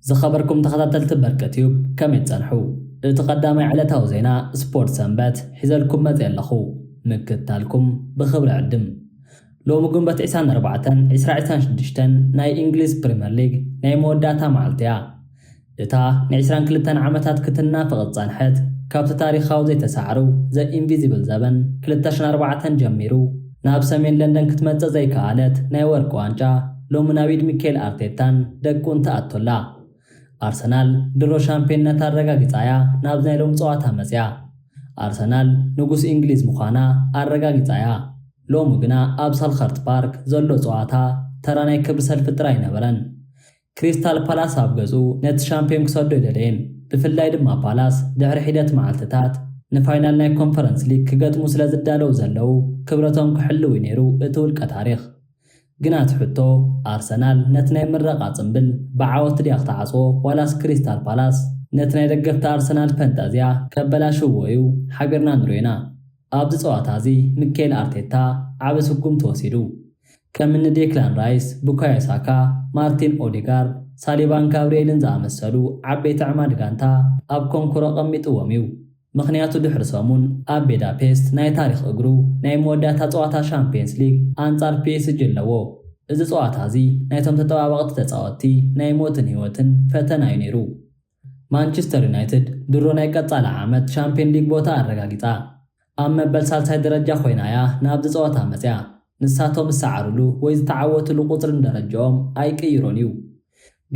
زخبركم تخطلت بركتيوب كم يتصنحوا تقدامي على توزينا سبورت سنبات حزلكم مزيلخو مكتالكم بخبر عدم لو مقومبت عسان 4 عسان شدشتن ناي إنجليز بريمير ليج ناي موداتا معلتيا إتا نعسران كلتان عمتات كتنا فقط صانحت كابت تاريخاو زي تسعرو زي إنفيزيبل زبن كلتاشن 4 جميرو ناب سمين لندن كتمتز زي كالت ناي وركو عنجا لو مناويد ميكيل أرتيتان دقون تأتولا أرسنال درو شامبيونات الرقاقيتايا نابزناي لهم صواتها مسيا أرسنال نقوس إنجليز مخانا الرقاقيتايا لو مقنا أبسال خارت بارك زلو صواتها تراني كبسال فتراي نبرن كريستال بالاس أبغزو نت شامبيون كسودو دلين بفلاي دما بالاس دعر حيدات معالتتات نفاينال ناي كونفرنس ليك كقات مسلا زدالو زلو كبرتهم كحلو ينيرو اتول كتاريخ قنات حتو أرسنال نتناي مرقات زنبل بعوات دياق تعصو ولاس كريستال بالاس نتناي دقفت أرسنال فانتازيا كبلا شوويو حبيرنا نروينا أبز صواتازي ميكيل أرتيتا عبس حكم توسيدو كمن ديكلان رايس بوكايو ساكا مارتين أوديغارد ساليبان كابريلن زامسلو عبيت عماد غانتا أب كونكورو قميت وميو مخنياتو دحر سامون أب بيدابست ناي تاريخ أجرو ناي موداتا صواتا شامبيونز ليج أنصار بيس جلوو إذا صواتازي نايتم تتوابغت تتصاوتي ناي موتن هيوتن فتنا ينيرو مانشستر يونايتد درو ناي قصال عامت شامبيون ليج بوتا أرقاقيتا أما بلسالساي درجة خوينايا نابد صواتا مسيا نساتهم السعرلو وإذا تعوتلو قطر درجهم أي كيرونيو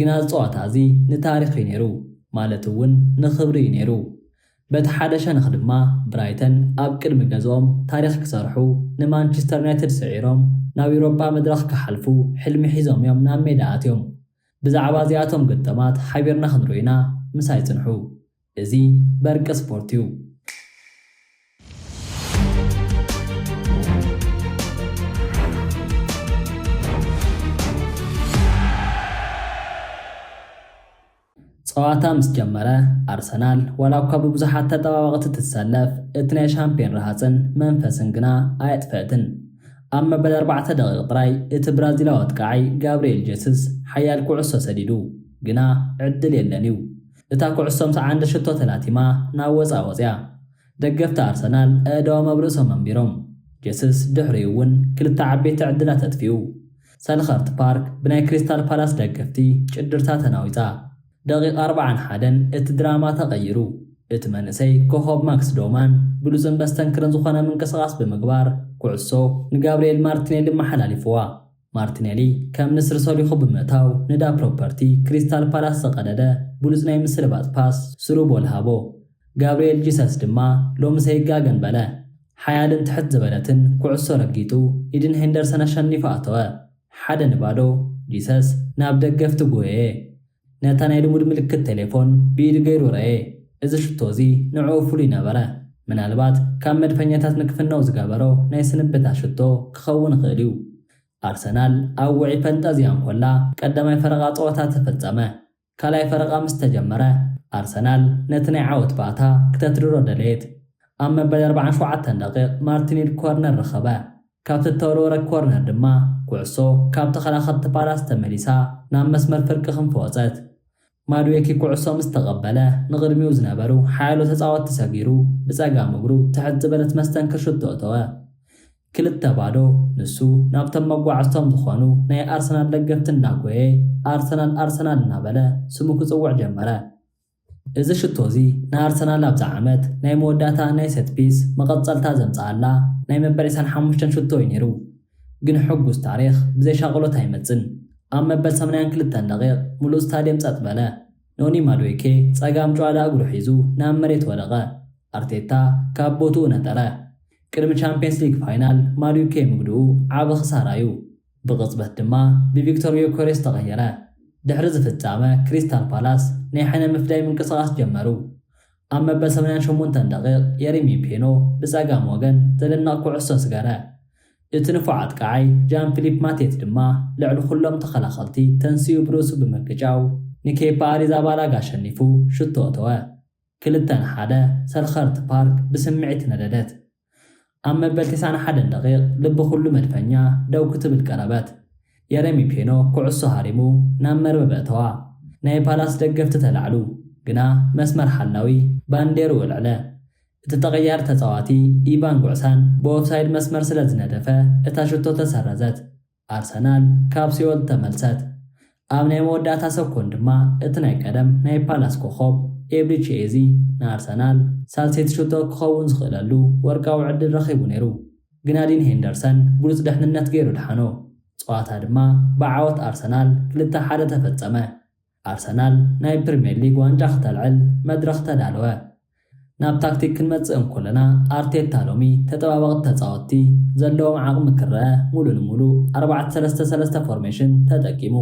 قناز صواتازي نتاريخ ينيرو مالتون نخبري ينيرو بتحادشان خدمة برايتن أبكر مجازوم تاريخ كسرحو نمانشستر يونايتد سعيرهم ناو يوروبا مدرخ كحلفو حلم حيزهم يوم نام ميداتهم بزعبازياتهم قدامات حبيرنا خنروينا مساي تنحو إزي برق سبورتيو صواتا مسجمرة أرسنال ولو كابو بزحات تطباقات تتسلف اتناي شامبيون رهاتن منفسن قنا آيات فاتن أما بال4 دقائق طراي ات برازيلاوات قاعي جابريل جيسوس حيال كوعسو سديدو قنا عدل يلانيو اتا كوعسو مسا عند شتو 30 ناوز آوزيا دقفت أرسنال ادوا مبروسو منبيروم جيسوس دحريون كلتا عبيت عدلات اتفيو سالخارت بارك بناي كريستال بالاس دقفتي جدرتا تناويتا دقيق 4 حدن ات دراما تغيرو ات منسي كوهوب ماكس دومان بلوزن بستنكرن زخانا من قصاص بمقبار كوعسو نجابريل مارتينيلي محلالي فوا مارتينيلي كم نسر سولي خوب بمتاو ندا بروبرتي كريستال بالاس سقدده بلوزناي مسلبات باس سرو بولهابو جابريل جيساس دما لو مسيقا قنبلا حيالن تحت زبلتن كوعسو رقيتو إدن هندرسن شنفا أتوا حدا نبادو جيساس نابدك قفتو قويه نتاناي لمود ملكت تليفون بيد غيرو رأي إذا شتوزي نعو فولي نبرا من البات كام مدفنياتات نكفنو زقابرو نايسن بتا شتو كخون خيليو أرسنال أوعي فانتازيان كلا قدماي فرقات وطات تفتزامه كالاي فرقا مستجمرة أرسنال نتناي عاوت باتا كتترورو دليت أما بال4 دقائق مارتينيل كورنر رخبا كابت التورورة كورنر دما كوعسو كابت خلاخت بالاس تمريسا نام مسمر فرق خنفوزات مادويكي كوعسو مستقبله نغرميو زنابرو حالو تصاوت تساقيرو بساقا مقرو تحت زبلت مستنكر شدوتوا كل التبادو نسو نابتم مقوعستهم دخوانو ناي أرسنال لقفتن ناقوي أرسنال نابله سموكو زوع جمرة إذا شتوزي نا أرسنال لابز عامت ناي موداتا ناي ست بيس مقصل تازم صعلا ناي مباريسان حموشتن شتو ينيرو قن حقوز تاريخ بزي شاغلو تايمتزن أما بل 8 دقائق ملو ستاديوم تقبله نوني مادويكي صاقام جوالا أقلو حيزو نام مريت ولغا أرتيتا كابوتو نتره كرم چامبيونز ليج فاينال مادويكي مقدو عاب خسارايو بغصبه دما بفيكتوريو كوريس تغيره دحرز فتامه كريستال بالاس نيحنا مفداي من قصاص جمرو أما بل 8 دقائق يريمي بينو بصاقام وغن زلنا كوعسو سقاره اتنفعات قاعي جان فيليب ماتيت دما لعلو خلهم تخلاخلتي تنسيو بروسو بمكجاو نيكي باريزا بالاغا شنفو شتو اتوا كلتان حدا سالخارت بارك بسمعت نددت أما بلتسان 1 دقيق لب خلو مدفنيا دو كتب القرابات يرمي بينو كعسو هاريمو نامر ببتوا ናይ ፓላስ ደገፍቲ ተላዕሉ ግና መስመር ሓላዊ ባንዴሩ ውልዕለ እቲ ተቐያር ተጻዋቲ ኢቫን ጉዕሳን ብኦፍሳይድ መስመር ስለ ዝነደፈ እታ ሽቶ ተሰረዘት ኣርሰናል ካብ ሲኦል ተመልሰት ኣብ ናይ መወዳእታ ሰኮን ድማ እቲ ናይ ቀደም ናይ ፓላስ ኮኸብ ኤብሪቺ ኤዚ ንኣርሰናል ሳልሴት ሽቶ ክኸውን ዝኽእለሉ ወርቃዊ ዕድል ረኺቡ ነይሩ ግና ዲን ሄንደርሰን ብሉፅ ድሕንነት ገይሩ ድሓኖ ጸዋታ ድማ ብዓወት ኣርሰናል 2-1 ተፈጸመ ኣርሰናል ናይ ፕሪምየር ሊግ ዋንጫ ክተልዕል መድረኽ ተዳለወ ናብ ታክቲክ ክንመጽእ እንከለና ኣርቴታ ሎሚ ተጠባባቕቲ ተጻወትቲ ዘለዎም ዓቕሚ ክረአ ሙሉእ ንሙሉእ 4-3-3 ፎርሜሽን ተጠቂሙ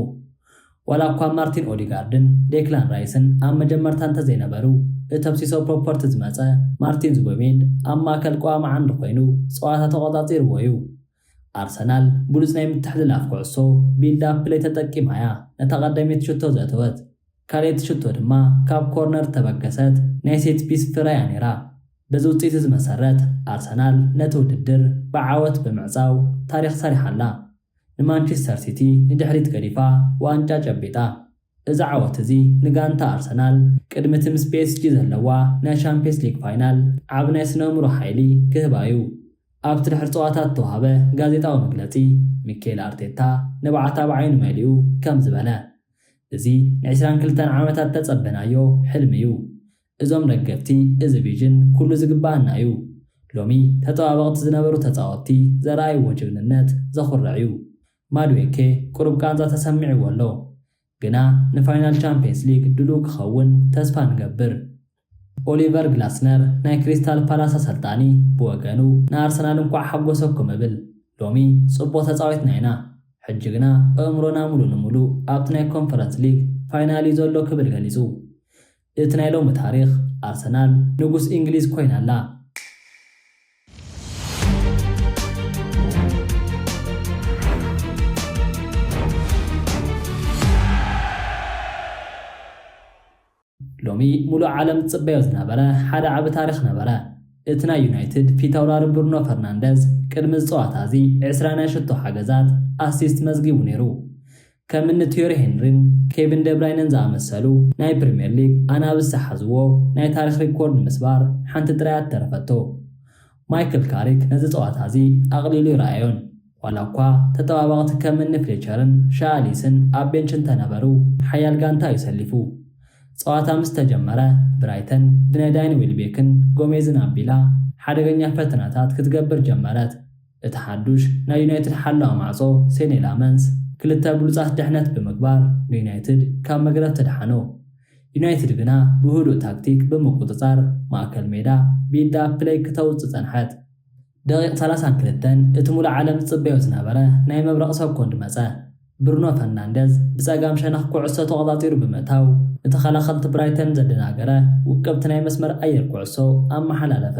ወላ እኳ ማርቲን ኦዲጋርድን ዴክላን ራይስን ኣብ መጀመርታ እንተዘይነበሩ እተብሲሶ ፕሮፐርቲ ዝመጸ ማርቲን ዙቤሜንድ ኣብ ማእከል ቋሚ ዓንዲ ኮይኑ ጸዋታ ተቆጻጺርዎ እዩ ኣርሰናል ብሉፅ ናይ ምትሕልላፍ ኩዕሶ ቢልድ-ኣፕ ፕሌይ ተጠቂማ እያ ነታ ቀዳሚት ሽቶ ዘእተወት ካልእቲ ሽቶ ድማ ካብ ኮርነር ተበገሰት ናይ ሴት ፒስ ፍራያ ነይራ በዚ ውፅኢት ዝመሰረት ኣርሰናል ነቲ ውድድር ብዓወት ብምዕፃው ታሪክ ሰሪሓላ ንማንቸስተር ሲቲ ንድሕሪት ገዲፋ ዋንጫ ጨቢጣ እዚ ዓወት እዚ ንጋንታ ኣርሰናል ቅድሚ እቲ ምስ ፒኤስጂ ዘለዋ ናይ ቻምፒየንስ ሊግ ፋይናል ዓብ ናይ ስነ-ኣእምሮ ሓይሊ ክህባ እዩ ኣብቲ ድሕሪ ጸዋታት ተዋሃበ ጋዜጣዊ መግለጺ ሚኬል ኣርቴታ ንባዕታ ብዓይኑ መሊኡ ከም ዝበለ እዚ ን22 ዓመታት ተጸበናዮ ሕልሚ እዩ እዞም ደገፍቲ እዚ ቪዥን ኩሉ ዝግባአና እዩ ሎሚ ተጠባባቕቲ ዝነበሩ ተጻወትቲ ዘረኣይዎ ጅግንነት ዘኹርዕ እዩ ማድዌኬ ቁሩብ ቃንዛ ተሰሚዕዎ ኣሎ ግና ንፋይናል ቻምፒየንስ ሊግ ድሉው ክኸውን ተስፋ ንገብር ኦሊቨር ግላስነር ናይ ክሪስታል ፓላስ አሰልጣኒ ብወገኑ ንኣርሰናል እንኳ ሓጎሰኩም እብል ሎሚ ጽቡቕ ተጻዊትና ኢና ሕጂ ግና ኣእምሮና ሙሉእ ንሙሉእ ኣብቲ ናይ ኮንፈረንስ ሊግ ፋይናል እዩ ዘሎ ክብል ገሊጹ እቲ ናይ ሎሚ ታሪክ ኣርሰናል ንጉስ እንግሊዝ ኮይናላ ሎሚ ሙሉእ ዓለም ጽበዮ ዝነበረ ሓደ ዓብ ታሪክ ነበረ እቲ ናይ ዩናይትድ ፊታውራሪ ብሩኖ ፈርናንደዝ ቅድሚ ጸዋታ እዚ 26 ሓገዛት ኣሲስት መዝጊቡ ነይሩ ከምኒ ቲዮሪ ሄንሪን ኬቪን ደብራይነን ዝኣመሰሉ ናይ ፕሪምየር ሊግ ኣናብስ ዝሓዝዎ ናይ ታሪክ ሪኮርድ ምስባር ሓንቲ ጥራያት ተረፈቶ ማይክል ካሪክ ነዚ ጸዋታ እዚ ኣቕሊሉ ይረኣዮን ዋላ እኳ ተጠባባቕቲ ከምኒ ፍሌቸርን ሻሊስን ኣብ ቤንች እንተነበሩ ሓያል ጋንታ ይሰሊፉ ጸዋታ ምስ ተጀመረ ብራይተን ብነዳይን ዊልቤክን ጎሜዝን ኣቢላ ሓደገኛ ፈተናታት ክትገብር ጀመረት እቲ ሓዱሽ ናይ ዩናይትድ ሓላዊ ማዕጾ ሴኔ ላመንስ ክልተ ብሉጻት ድሕነት ብምግባር ንዩናይትድ ካብ መግረፍ ተድሓኖ ዩናይትድ ግና ብህዱእ ታክቲክ ብምቁፅጻር ማእከል ሜዳ ቢልድ-ኣፕ ፕሌይ ክተውፅእ ጸንሐት ደቂቕ 32 እቲ ሙሉእ ዓለም ዝጽበዮ ዝነበረ ናይ መብረቕ ሰኮንድ መጸ ብሩኖ ፈርናንደዝ ብጸጋም ሸነኽ ኩዕሶ ተቆጻጺሩ ብምእታው ንተኸላኸልቲ ብራይተን ዘደናገረ ውቅብቲ ናይ መስመር ኣየር ኩዕሶ ኣመሓላለፈ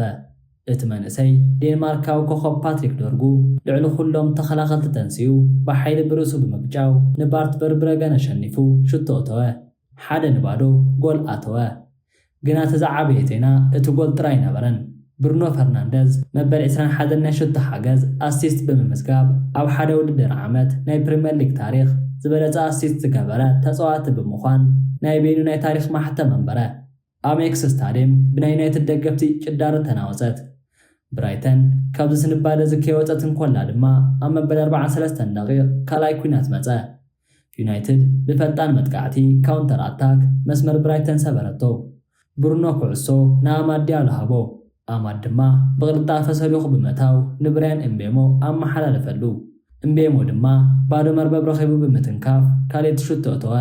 እቲ መንእሰይ ዴንማርካዊ ኮኸብ ፓትሪክ ዶርጉ ልዕሊ ኩሎም ተኸላኸልቲ ተንስኡ ብሓይሊ ብርእሱ ብምግጫው ንባርት በርብረገን ኣሸኒፉ ሽቶ እተወ ሓደ ንባዶ ጎል ኣተወ ግና ተዛዓበየ ዜና እቲ ጎል ጥራይ ነበረን ብሩኖ ፈርናንደዝ መበል 21 ናይ ሽቶ ሓገዝ ኣሲስት ብምምዝጋብ ኣብ ሓደ ውድድር ዓመት ናይ ፕሪምየር ሊግ ታሪክ ዝበለጸ ኣሲስት ዝገበረ ተጻዋቲ ብምዃን ናይ ቤኑ ናይ ታሪክ ማሕተም መንበረ ኣሜክስ ስታድየም ብናይ ዩናይትድ ደገፍቲ ጭዳር ተናወፀት ብራይተን ካብዚ ስንባደ ዝከወፀት እንኮላ ድማ ኣብ መበል 43 ደቂቕ ካልኣይ ኩናት መጸ ዩናይትድ ብፈጣን መጥቃዕቲ ካውንተር ኣታክ መስመር ብራይተን ሰበረቶ ብሩኖ ኩዕሶ ንኣማድ ዲያሎ ሃቦ ኣማድ ድማ ብቕልጣፈ ሰሊኹ ብምእታው ንብርያን እምቤሞ ኣመሓላለፈሉ እምቤሞ ድማ ባዶ መርበብ ረኺቡ ብምትንካፍ ካልእቲ ሽቶ እተወ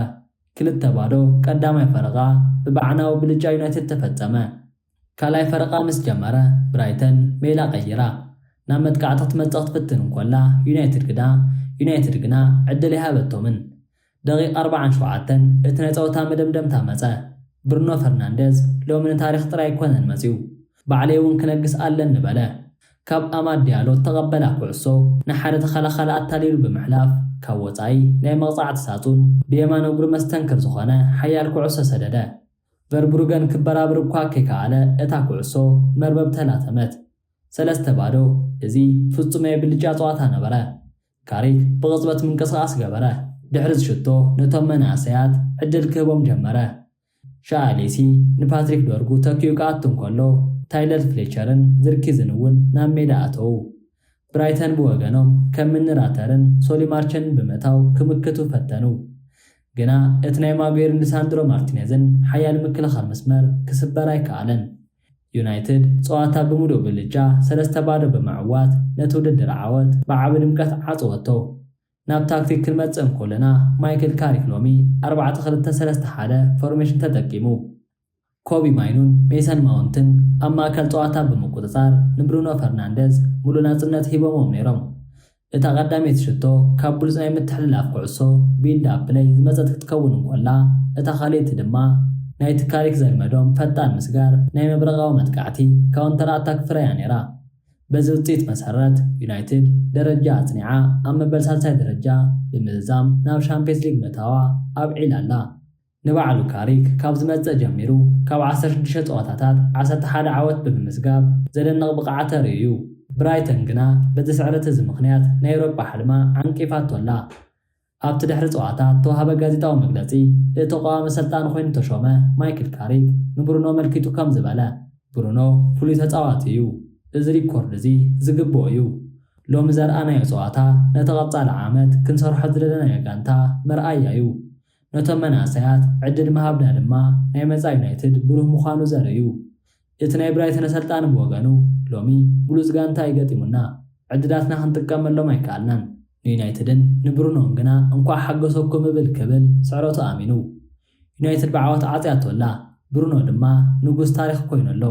2-2 ቀዳማይ ፈረቓ ብባዕናዊ ብልጫ ዩናይትድ ተፈጸመ ካልኣይ ፈረቓ ምስ ጀመረ ብራይተን ሜላ ቀይራ ናብ መጥቃዕቲ ክትመጽእ ክትፍትን እንኮላ ዩናይትድ ግና ዕድል ይሃበቶምን ደቂቕ 47 እቲ ናይ ጸወታ መደምደምታ መጸ ብሩኖ ፈርናንደዝ ሎሚ ንታሪክ ጥራይ ኮነን መጺኡ ባዕለይ እውን ክነግስ ኣለን ንበለ ካብ ኣማድ ዲያሎ ተቐበላ ኩዕሶ ንሓደ ተኸላኸለ ኣታሊሉ ብምሕላፍ ካብ ወጻኢ ናይ መቕጻዕቲ ሳጹን ብየማን እግሩ መስተንክር ዝኾነ ሓያል ኩዕሶ ሰደደ ቨርብሩገን ክበራብር እኳ ከይከኣለ እታ ኩዕሶ መርበብ ተላተመት 3-2 እዚ ፍጹም ናይ ብልጫ ጸዋታ ነበረ ካሪክ ብቕጽበት ምንቅስቓስ ገበረ ድሕሪ ዝሽቶ ነቶም መናእሰያት ዕድል ክህቦም ጀመረ። ሻኣሌሲ ንፓትሪክ ዶርጉ ተኪኡ ክኣቱን ከሎ ታይለር ፍሌቸርን ዝርኪዝን እውን ናብ ሜዳ ኣተዉ። ብራይተን ብወገኖም ከም ምንራተርን ሶሊማርቸንን ብምእታው ክምክቱ ፈተኑ። ግና እቲ ናይ ማጉዌርን ሊሳንድሮ ማርቲኔዝን ሓያል ምክልኻል መስመር ክስበር ኣይከኣለን። ዩናይትድ ፀዋታ ብምሉእ ብልጫ 3-0 ብምዕዋት ነቲ ውድድር ዓወት ብዓቢ ድምቀት ዓጽወቶ። ናብ ታክቲክ ክንመጽእ እንከለና ማይክል ካሪክ ሎሚ 4-2-3-1 ፎርሜሽን ተጠቂሙ። ኮቢ ማይኑን ሜሰን ማውንትን ኣብ ማእከል ፀዋታ ብምቁፅጻር ንብሩኖ ፈርናንደዝ ሙሉእ ናጽነት ሂቦሞም ነይሮም። እታ ቀዳመይቲ ሽቶ ካብ ብሉፅ ናይ ምትሕልላፍ ኩዕሶ ቢልድ ኣፕ ፕሌይ ዝመፀት ክትከውን እንኮላ እታ ካልእቲ ድማ ናይቲ ካሪክ ዘልመዶም ፈጣን ምስጋር ናይ መብረቃዊ መጥቃዕቲ ካውንተር ኣታክ ፍረያ ነይራ። በዚ ውፅኢት መሰረት ዩናይትድ ደረጃ ኣጽኒዓ ኣብ መበል ሳልሳይ ደረጃ ብምዝዛም ናብ ሻምፒየንስ ሊግ ምእታዋ ኣብዒላ ኣላ። ንባዕሉ ካሪክ ካብ ዝመፅእ ጀሚሩ ካብ 16 ፀዋታታት 11 ዓወት ብምምዝጋብ ዘደንቕ ብቕዓት ተርእዩ። ብራይተን ግና በዚ ስዕረት እዚ ምኽንያት ናይ ኤውሮጳ ሕልማ ዓንቂፋቶላ። ኣብቲ ድሕሪ ፀዋታ ተዋሃበ ጋዜጣዊ መግለፂ እቲ ቀዋሚ ሰልጣን ኮይኑ ተሾመ ማይክል ካሪክ ንብሩኖ መልኪቱ ከም ዝበለ ብሩኖ ፍሉይ ተፃዋቲ እዩ፣ እዚ ሪኮርድ እዚ ዝግብኦ እዩ። ሎሚ ዘርኣናዮ ፀዋታ ነቲ ቐጻሊ ዓመት ክንሰርሖ ዝደለናዮ ጋንታ መርኣያ እዩ። ነቶም መናእሰያት ዕድል ምሃብና ድማ ናይ መጻኢ ዩናይትድ ብሩህ ምዃኑ ዘርኢ እዩ። እቲ ናይ ብራይተን ሰልጣን ብወገኑ ሎሚ ብሉፅ ጋንታ ይገጢሙና፣ ዕድላትና ክንጥቀመሎም ኣይከኣልናን። ንዩናይትድን ንብሩኖን ግና እንኳዕ ሓገሰኩም ክብል ስዕረቱ ኣሚኑ። ዩናይትድ ብዓወት ዓፅያቶላ፣ ብሩኖ ድማ ንጉስ ታሪክ ኮይኑሎ።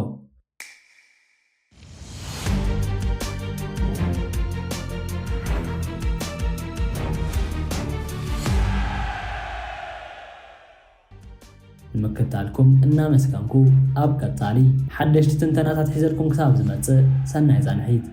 ንምክትታልኩም እናመስገንኩ ኣብ ቀጻሊ ሓደሽቲ ትንተናታት ሒዘልኩም ክሳብ ዝመጽእ ሰናይ ጻንሒት።